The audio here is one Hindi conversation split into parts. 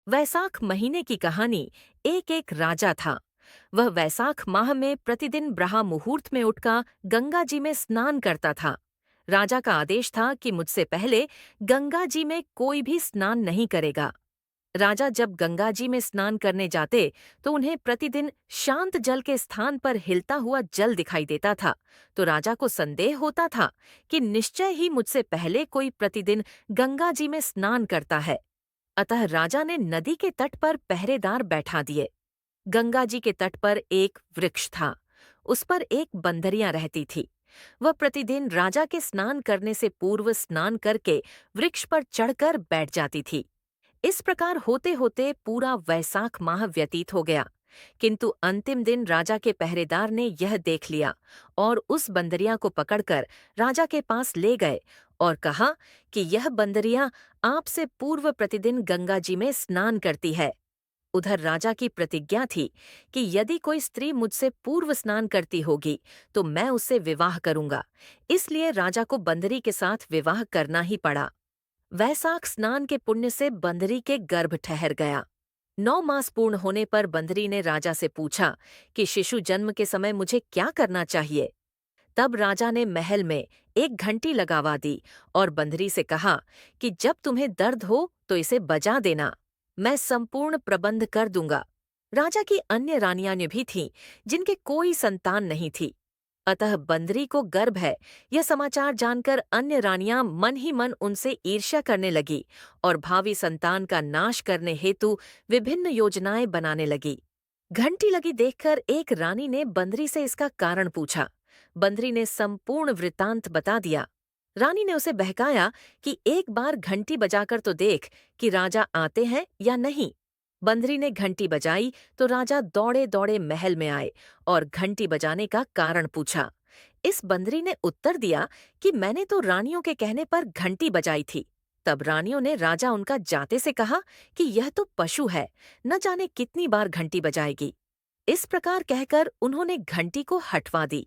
वैसाख महीने की कहानी। एक एक राजा था। वह वैसाख माह में प्रतिदिन ब्रह्म मुहूर्त में उठकर गंगा जी में स्नान करता था। राजा का आदेश था कि मुझसे पहले गंगा जी में कोई भी स्नान नहीं करेगा। राजा जब गंगा जी में स्नान करने जाते तो उन्हें प्रतिदिन शांत जल के स्थान पर हिलता हुआ जल दिखाई देता था। तो राजा को संदेह होता था कि निश्चय ही मुझसे पहले कोई प्रतिदिन गंगा जी में स्नान करता है। अतः राजा ने नदी के तट पर पहरेदार बैठा दिए। गंगा जी के तट पर एक वृक्ष था। उस पर एक बंदरियां रहती थी। वह प्रतिदिन राजा के स्नान करने से पूर्व स्नान करके वृक्ष पर चढ़कर बैठ जाती थी। इस प्रकार होते होते पूरा वैसाख माह व्यतीत हो गया। किंतु अंतिम दिन राजा के पहरेदार ने यह देख लिया और उस बंदरिया को पकड़कर राजा के पास ले गए और कहा कि यह बंदरिया आपसे पूर्व प्रतिदिन गंगा जी में स्नान करती है। उधर राजा की प्रतिज्ञा थी कि यदि कोई स्त्री मुझसे पूर्व स्नान करती होगी तो मैं उससे विवाह करूंगा। इसलिए राजा को बंदरी के साथ विवाह करना ही पड़ा। वैसाख स्नान के पुण्य से बंदरी के गर्भ ठहर गया। 9 मास पूर्ण होने पर बंदरी ने राजा से पूछा कि शिशु जन्म के समय मुझे क्या करना चाहिए। तब राजा ने महल में एक घंटी लगवा दी और बंदरी से कहा कि जब तुम्हें दर्द हो तो इसे बजा देना, मैं संपूर्ण प्रबंध कर दूंगा। राजा की अन्य रानियां भी थीं जिनके कोई संतान नहीं थी। अतः बंदरी को गर्भ है यह समाचार जानकर अन्य रानियां मन ही मन उनसे ईर्ष्या करने लगी और भावी संतान का नाश करने हेतु विभिन्न योजनाएं बनाने लगी। घंटी लगी देखकर एक रानी ने बंदरी से इसका कारण पूछा। बंदरी ने संपूर्ण वृत्तांत बता दिया। रानी ने उसे बहकाया कि एक बार घंटी बजाकर तो देख कि राजा आते हैं या नहीं। बंदरी ने घंटी बजाई तो राजा दौड़े दौड़े महल में आए और घंटी बजाने का कारण पूछा। इस बंदरी ने उत्तर दिया कि मैंने तो रानियों के कहने पर घंटी बजाई थी। तब रानियों ने राजा उनका जाते से कहा कि यह तो पशु है, न जाने कितनी बार घंटी बजाएगी। इस प्रकार कहकर उन्होंने घंटी को हटवा दी।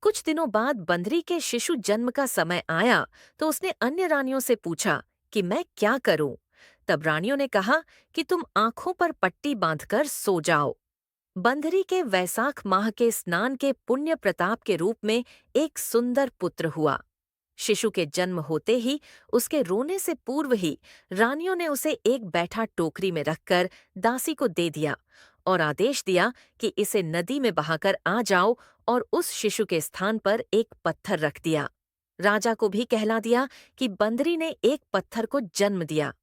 कुछ दिनों बाद बंदरी के शिशु जन्म का समय आया तो उसने अन्य रानियों से पूछा कि मैं क्या करूं। तब रानियों ने कहा कि तुम आंखों पर पट्टी बांधकर सो जाओ। बंदरी के वैसाख माह के स्नान के पुण्य प्रताप के रूप में एक सुंदर पुत्र हुआ। शिशु के जन्म होते ही उसके रोने से पूर्व ही रानियों ने उसे एक बैठा टोकरी में रखकर दासी को दे दिया और आदेश दिया कि इसे नदी में बहाकर आ जाओ और उस शिशु के स्थान पर एक पत्थर रख दिया। राजा को भी कहला दिया कि बंदरी ने एक पत्थर को जन्म दिया।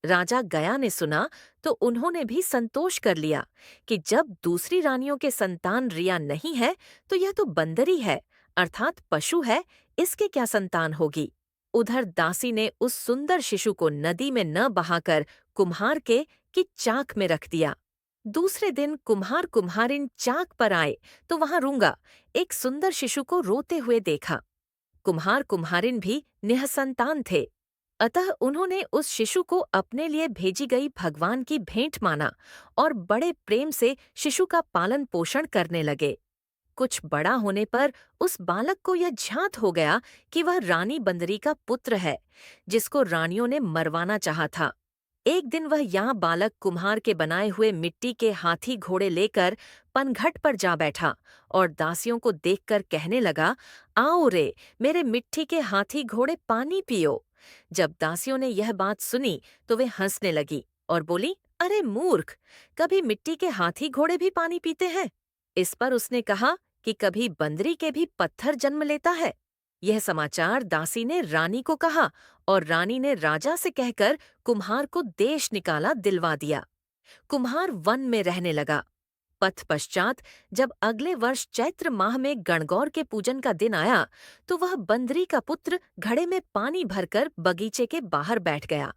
राजा गया ने सुना तो उन्होंने भी संतोष कर लिया कि जब दूसरी रानियों के संतान रिया नहीं है तो यह तो बंदरी है, अर्थात पशु है, इसके क्या संतान होगी। उधर दासी ने उस सुंदर शिशु को नदी में न बहाकर कुम्हार के की चाक में रख दिया। दूसरे दिन कुम्हार कुम्हारिन चाक पर आए तो वहां रूंगा एक सुंदर शिशु को रोते हुए देखा। कुम्हार कुम्हारिन भी निःसंतान थे। अतः उन्होंने उस शिशु को अपने लिए भेजी गई भगवान की भेंट माना और बड़े प्रेम से शिशु का पालन पोषण करने लगे। कुछ बड़ा होने पर उस बालक को यह झांत हो गया कि वह रानी बंदरी का पुत्र है, जिसको रानियों ने मरवाना चाहा था। एक दिन वह यहाँ बालक कुम्हार के बनाए हुए मिट्टी के हाथी घोड़े लेकर पनघट पर जा बैठा और दासियों को देखकर कहने लगा, आओ रे, मेरे मिट्टी के हाथी घोड़े पानी पियो। जब दासियों ने यह बात सुनी तो वे हंसने लगी और बोली, अरे मूर्ख, कभी मिट्टी के हाथी घोड़े भी पानी पीते हैं। इस पर उसने कहा कि कभी बंदरी के भी पत्थर जन्म लेता है। यह समाचार दासी ने रानी को कहा और रानी ने राजा से कहकर कुम्हार को देश निकाला दिलवा दिया। कुम्हार वन में रहने लगा। पथ पश्चात जब अगले वर्ष चैत्र माह में गणगौर के पूजन का दिन आया तो वह बंदरी का पुत्र घड़े में पानी भरकर बगीचे के बाहर बैठ गया।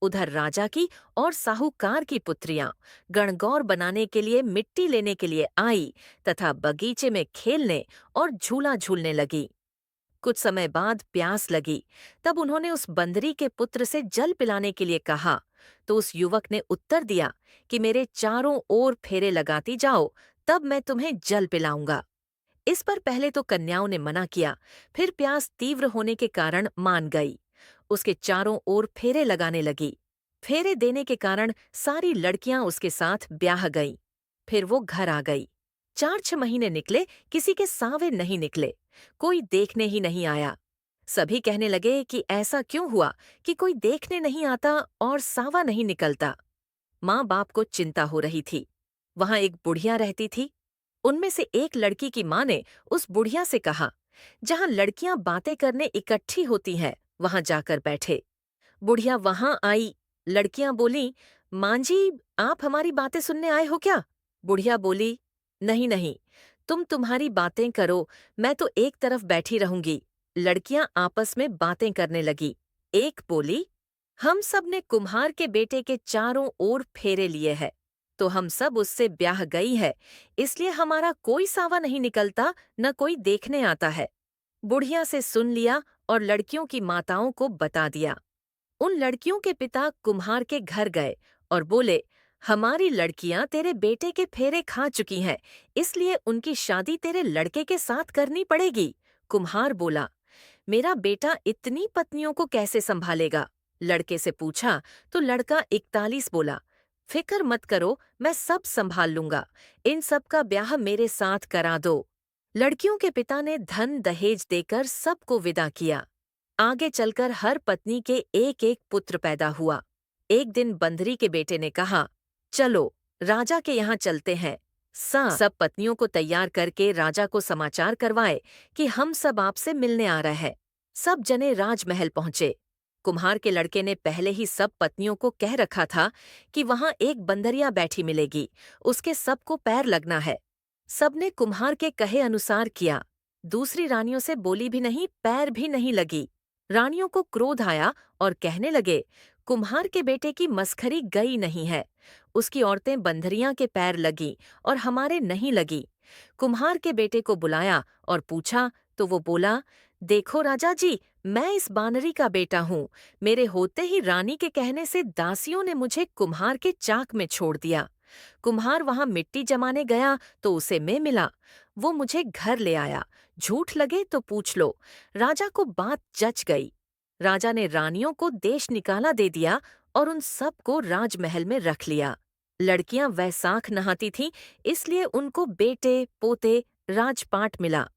उधर राजा की और साहूकार की पुत्रियां गणगौर बनाने के लिए मिट्टी लेने के लिए आई तथा बगीचे में खेलने और झूला झूलने लगी। कुछ समय बाद प्यास लगी। तब उन्होंने उस बंदरी के पुत्र से जल पिलाने के लिए कहा तो उस युवक ने उत्तर दिया कि मेरे चारों ओर फेरे लगाती जाओ, तब मैं तुम्हें जल पिलाऊंगा। इस पर पहले तो कन्याओं ने मना किया, फिर प्यास तीव्र होने के कारण मान गई। उसके चारों ओर फेरे लगाने लगी। फेरे देने के कारण सारी लड़कियां उसके साथ ब्याह गईं। फिर वो घर आ गई। 4-6 महीने निकले, किसी के सावे नहीं निकले। कोई देखने ही नहीं आया। सभी कहने लगे कि ऐसा क्यों हुआ कि कोई देखने नहीं आता और सावा नहीं निकलता। माँ बाप को चिंता हो रही थी। वहां एक बुढ़िया रहती थी। उनमें से एक लड़की की माँ ने उस बुढ़िया से कहा, जहां लड़कियां बातें करने इकट्ठी होती हैं, वहां जाकर बैठे। बुढ़िया वहां आई। लड़कियां बोलीं, मां जी, आप हमारी बातें सुनने आए हो क्या? बुढ़िया बोली, नहीं नहीं, तुम तुम्हारी बातें करो, मैं तो एक तरफ बैठी रहूंगी। लड़कियां आपस में बातें करने लगी। एक बोली, हम सब ने कुम्हार के बेटे के चारों ओर फेरे लिए है, तो हम सब उससे ब्याह गई है, इसलिए हमारा कोई सावा नहीं निकलता, न कोई देखने आता है। बुढ़िया से सुन लिया और लड़कियों की माताओं को बता दिया। उन लड़कियों के पिता कुम्हार के घर गए और बोले, हमारी लड़कियां तेरे बेटे के फेरे खा चुकी हैं, इसलिए उनकी शादी तेरे लड़के के साथ करनी पड़ेगी। कुम्हार बोला, मेरा बेटा इतनी पत्नियों को कैसे संभालेगा? लड़के से पूछा तो लड़का 41 बोला, फिक्र मत करो, मैं सब संभाल लूंगा। इन सब का ब्याह मेरे साथ करा दो। लड़कियों के पिता ने धन दहेज देकर सबको विदा किया। आगे चलकर हर पत्नी के एक एक पुत्र पैदा हुआ। एक दिन बंदरी के बेटे ने कहा, चलो राजा के यहाँ चलते हैं। सब पत्नियों को तैयार करके राजा को समाचार करवाए कि हम सब आपसे मिलने आ रहे हैं। सब जने राजमहल पहुंचे। कुम्हार के लड़के ने पहले ही सब पत्नियों को कह रखा था कि वहां एक बंदरिया बैठी मिलेगी, उसके सबको पैर लगना है। सबने कुम्हार के कहे अनुसार किया। दूसरी रानियों से बोली भी नहीं, पैर भी नहीं लगी। रानियों को क्रोध आया और कहने लगे, कुम्हार के बेटे की मस्खरी गई नहीं है। उसकी औरतें बंदरियां के पैर लगी और हमारे नहीं लगी। कुम्हार के बेटे को बुलाया और पूछा तो वो बोला, देखो राजा जी, मैं इस बानरी का बेटा हूँ। मेरे होते ही रानी के कहने से दासियों ने मुझे कुम्हार के चाक में छोड़ दिया। कुम्हार वहां मिट्टी जमाने गया तो उसे मैं मिला। वो मुझे घर ले आया। झूठ लगे तो पूछ लो। राजा को बात जच गई। राजा ने रानियों को देश निकाला दे दिया और उन सब को राजमहल में रख लिया। लड़कियां वैसाख नहाती थीं, इसलिए उनको बेटे पोते राजपाट मिला।